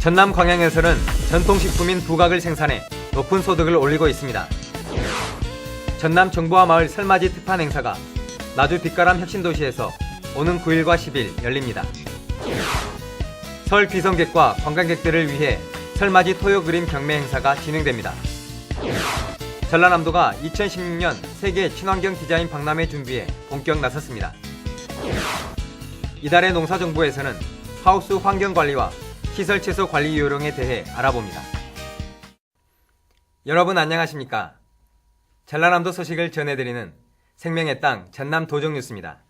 전남 광양에서는 전통식품인 부각을 생산해 높은 소득을 올리고 있습니다. 전남 정보화 마을 설맞이 특판 행사가 나주 빛가람 혁신도시에서 오는 9일과 10일 열립니다. 설 귀성객과 관광객들을 위해 설맞이 토요 그림 경매 행사가 진행됩니다. 전라남도가 2016년 세계 친환경 디자인 박람회 준비에 본격 나섰습니다. 이달의 농사정보에서는 하우스 환경관리와 시설 채소 관리 요령에 대해 알아봅니다. 여러분 안녕하십니까? 전라남도 소식을 전해드리는 생명의 땅 전남 도정뉴스입니다.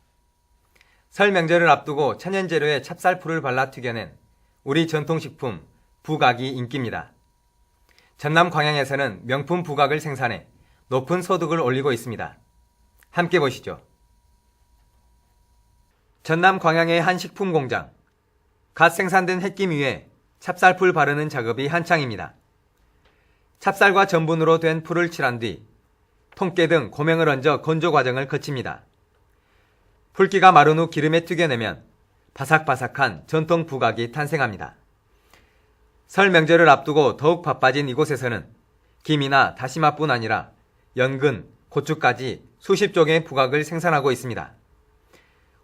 설 명절을 앞두고 천연재료에 찹쌀풀을 발라 튀겨낸 우리 전통식품 부각이 인기입니다. 전남 광양에서는 명품 부각을 생산해 높은 소득을 올리고 있습니다. 함께 보시죠. 전남 광양의 한 식품 공장. 갓 생산된 햇김 위에 찹쌀풀 바르는 작업이 한창입니다. 찹쌀과 전분으로 된 풀을 칠한 뒤 통깨 등 고명을 얹어 건조 과정을 거칩니다. 풀기가 마른 후 기름에 튀겨내면 바삭바삭한 전통 부각이 탄생합니다. 설 명절을 앞두고 더욱 바빠진 이곳에서는 김이나 다시마뿐 아니라 연근, 고추까지 수십 종의 부각을 생산하고 있습니다.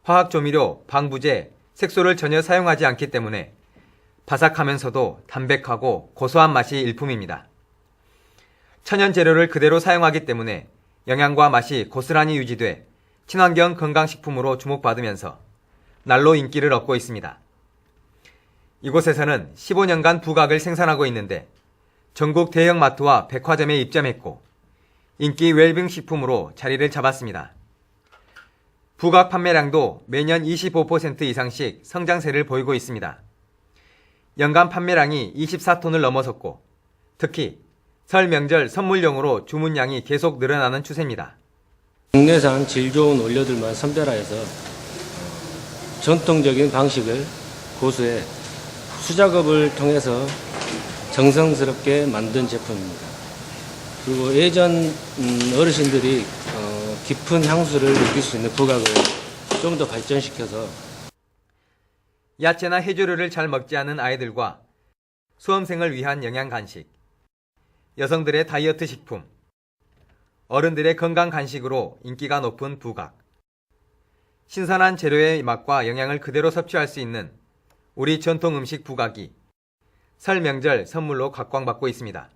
화학조미료, 방부제, 색소를 전혀 사용하지 않기 때문에 바삭하면서도 담백하고 고소한 맛이 일품입니다. 천연 재료를 그대로 사용하기 때문에 영양과 맛이 고스란히 유지돼 친환경 건강식품으로 주목받으면서 날로 인기를 얻고 있습니다. 이곳에서는 15년간 부각을 생산하고 있는데 전국 대형 마트와 백화점에 입점했고 인기 웰빙 식품으로 자리를 잡았습니다. 부각 판매량도 매년 25% 이상씩 성장세를 보이고 있습니다. 연간 판매량이 24톤을 넘어섰고 특히 설 명절 선물용으로 주문량이 계속 늘어나는 추세입니다. 국내산 질 좋은 원료들만 선별하여서 전통적인 방식을 고수해 수작업을 통해서 정성스럽게 만든 제품입니다. 그리고 예전 어르신들이 깊은 향수를 느낄 수 있는 부각을 좀 더 발전시켜서 야채나 해조류를 잘 먹지 않은 아이들과 수험생을 위한 영양 간식, 여성들의 다이어트 식품, 어른들의 건강 간식으로 인기가 높은 부각. 신선한 재료의 맛과 영양을 그대로 섭취할 수 있는 우리 전통 음식 부각이 설 명절 선물로 각광받고 있습니다.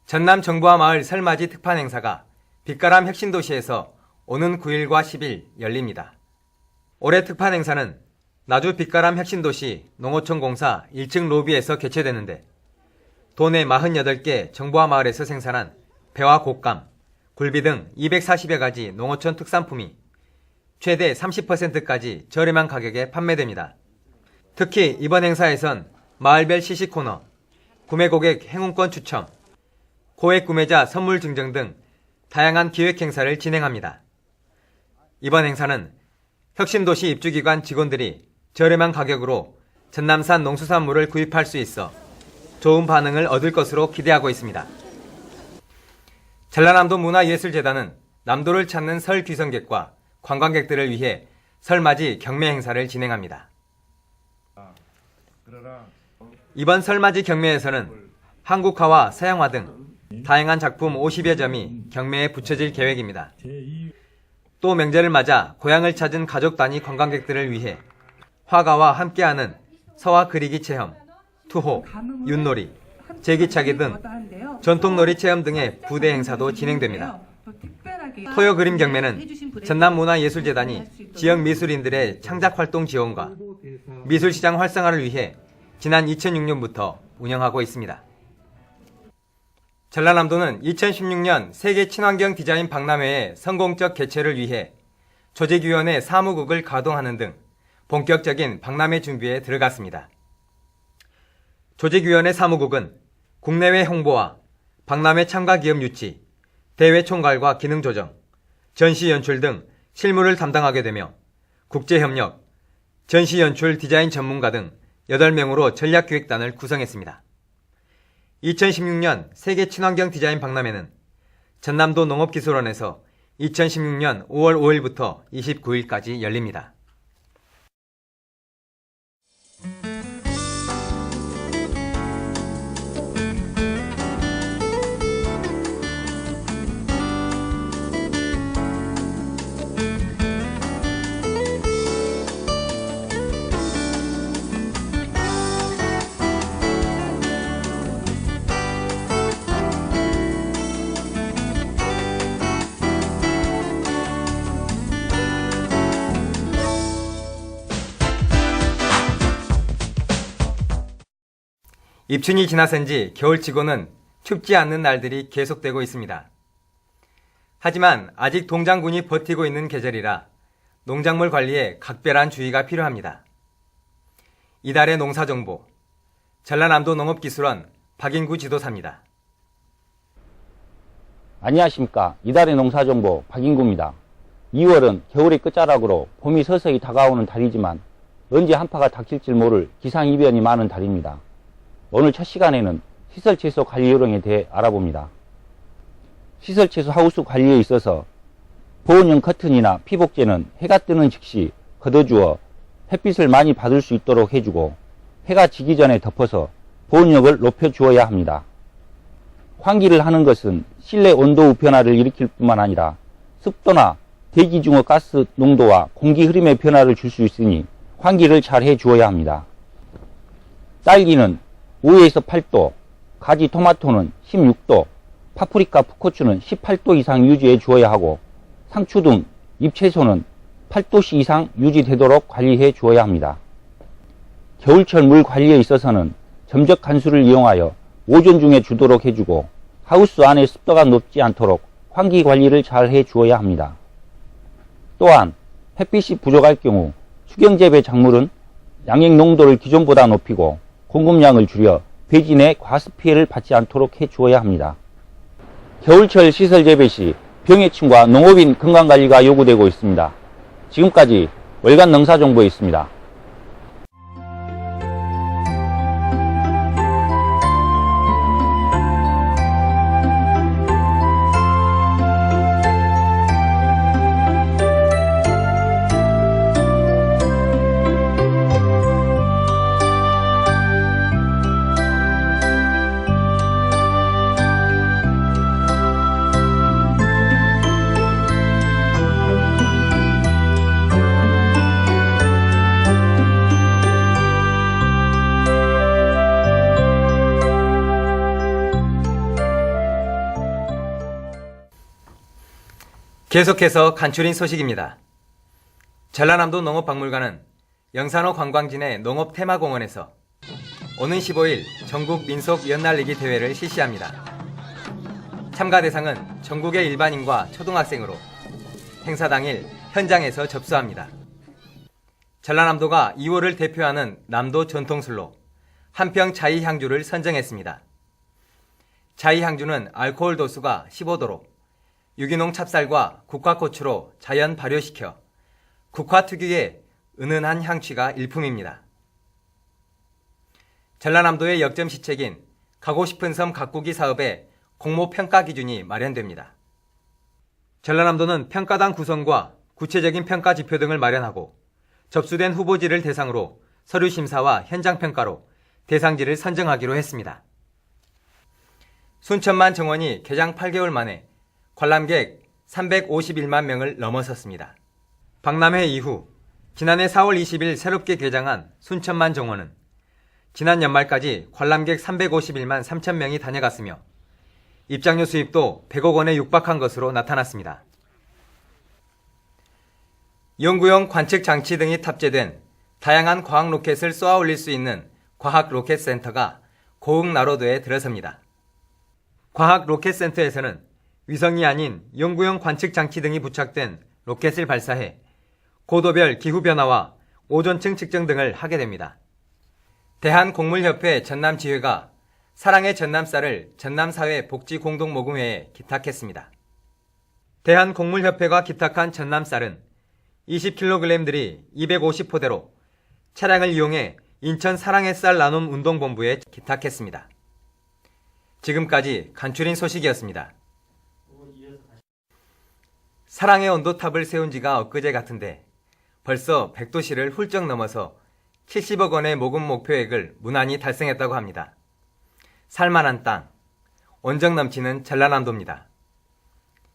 전남 정보화 마을 설맞이 특판 행사가 빛가람 혁신도시에서 오는 9일과 10일 열립니다. 올해 특판 행사는 나주 빛가람 혁신도시 농어촌 공사 1층 로비에서 개최되는데 도내 48개 정보화 마을에서 생산한 배와 곶감, 굴비 등 240여 가지 농어촌 특산품이 최대 30%까지 저렴한 가격에 판매됩니다. 특히 이번 행사에선 마을별 시식 코너, 구매 고객 행운권 추첨, 고액 구매자 선물 증정 등 다양한 기획 행사를 진행합니다. 이번 행사는 혁신도시 입주기관 직원들이 저렴한 가격으로 전남산 농수산물을 구입할 수 있어 좋은 반응을 얻을 것으로 기대하고 있습니다. 전라남도 문화예술재단은 남도를 찾는 설 귀성객과 관광객들을 위해 설맞이 경매 행사를 진행합니다. 이번 설맞이 경매에서는 한국화와 서양화 등 다양한 작품 50여 점이 경매에 붙여질 계획입니다. 또 명절을 맞아 고향을 찾은 가족 단위 관광객들을 위해 화가와 함께하는 서화 그리기 체험, 투호, 윷놀이, 제기차기 등 전통놀이 체험 등의 부대 행사도 진행됩니다. 토요 그림 경매는 전남문화예술재단이 지역 미술인들의 창작활동 지원과 미술시장 활성화를 위해 지난 2006년부터 운영하고 있습니다. 전라남도는 2016년 세계 친환경 디자인 박람회의 성공적 개최를 위해 조직위원회 사무국을 가동하는 등 본격적인 박람회 준비에 들어갔습니다. 조직위원회 사무국은 국내외 홍보와 박람회 참가 기업 유치, 대회 총괄과 기능 조정, 전시 연출 등 실무를 담당하게 되며 국제협력, 전시 연출 디자인 전문가 등 8명으로 전략기획단을 구성했습니다. 2016년 세계 친환경 디자인 박람회는 전남도 농업기술원에서 2016년 5월 5일부터 29일까지 열립니다. 입춘이 지나선지 겨울치고는 춥지 않는 날들이 계속되고 있습니다. 하지만 아직 동장군이 버티고 있는 계절이라 농작물 관리에 각별한 주의가 필요합니다. 이달의 농사정보, 전라남도 농업기술원 박인구 지도사입니다. 안녕하십니까. 이달의 농사정보 박인구입니다. 2월은 겨울의 끝자락으로 봄이 서서히 다가오는 달이지만 언제 한파가 닥칠지 모를 기상이변이 많은 달입니다. 오늘 첫 시간에는 시설채소 관리 요령에 대해 알아봅니다. 시설채소 하우스 관리에 있어서 보온형 커튼이나 피복제는 해가 뜨는 즉시 걷어주어 햇빛을 많이 받을 수 있도록 해주고 해가 지기 전에 덮어서 보온력을 높여주어야 합니다. 환기를 하는 것은 실내 온도 변화를 일으킬 뿐만 아니라 습도나 대기 중의 가스 농도와 공기 흐름의 변화를 줄 수 있으니 환기를 잘 해주어야 합니다. 딸기는 5에서 8도, 가지 토마토는 16도, 파프리카, 풋고추는 18도 이상 유지해 주어야 하고 상추 등 잎채소는 8도씨 이상 유지되도록 관리해 주어야 합니다. 겨울철 물 관리에 있어서는 점적 관수를 이용하여 오존 중에 주도록 해주고 하우스 안에 습도가 높지 않도록 환기 관리를 잘 해주어야 합니다. 또한 햇빛이 부족할 경우 수경재배 작물은 양액 농도를 기존보다 높이고 공급량을 줄여 배진의 과습 피해를 받지 않도록 해주어야 합니다. 겨울철 시설 재배 시 병해충과 농업인 건강관리가 요구되고 있습니다. 지금까지 월간 농사정보였습니다. 계속해서 간추린 소식입니다. 전라남도 농업박물관은 영산호 관광진의 농업 테마공원에서 오는 15일 전국 민속 연날리기 대회를 실시합니다. 참가 대상은 전국의 일반인과 초등학생으로 행사 당일 현장에서 접수합니다. 전라남도가 2월을 대표하는 남도 전통술로 한평 자이향주를 선정했습니다. 자이향주는 알코올 도수가 15도로 유기농 찹쌀과 국화고추로 자연 발효시켜 국화 특유의 은은한 향취가 일품입니다. 전라남도의 역점 시책인 가고 싶은 섬 가꾸기 사업의 공모 평가 기준이 마련됩니다. 전라남도는 평가단 구성과 구체적인 평가 지표 등을 마련하고 접수된 후보지를 대상으로 서류 심사와 현장 평가로 대상지를 선정하기로 했습니다. 순천만 정원이 개장 8개월 만에 관람객 351만 명을 넘어섰습니다. 박람회 이후 지난해 4월 20일 새롭게 개장한 순천만 정원은 지난 연말까지 관람객 351만 3천 명이 다녀갔으며 입장료 수입도 100억 원에 육박한 것으로 나타났습니다. 연구용 관측 장치 등이 탑재된 다양한 과학 로켓을 쏘아 올릴 수 있는 과학 로켓 센터가 고흥나로도에 들어섭니다. 과학 로켓 센터에서는 위성이 아닌 연구용 관측 장치 등이 부착된 로켓을 발사해 고도별 기후변화와 오존층 측정 등을 하게 됩니다. 대한곡물협회 전남지회가 사랑의 전남쌀을 전남사회복지공동모금회에 기탁했습니다. 대한곡물협회가 기탁한 전남쌀은 20kg들이 250포대로 차량을 이용해 인천 사랑의 쌀 나눔 운동본부에 기탁했습니다. 지금까지 간추린 소식이었습니다. 사랑의 온도탑을 세운 지가 엊그제 같은데 벌써 100도씨를 훌쩍 넘어서 70억 원의 모금 목표액을 무난히 달성했다고 합니다. 살만한 땅, 온정 넘치는 전라남도입니다.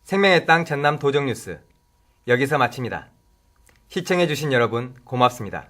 생명의 땅 전남 도정뉴스 여기서 마칩니다. 시청해주신 여러분 고맙습니다.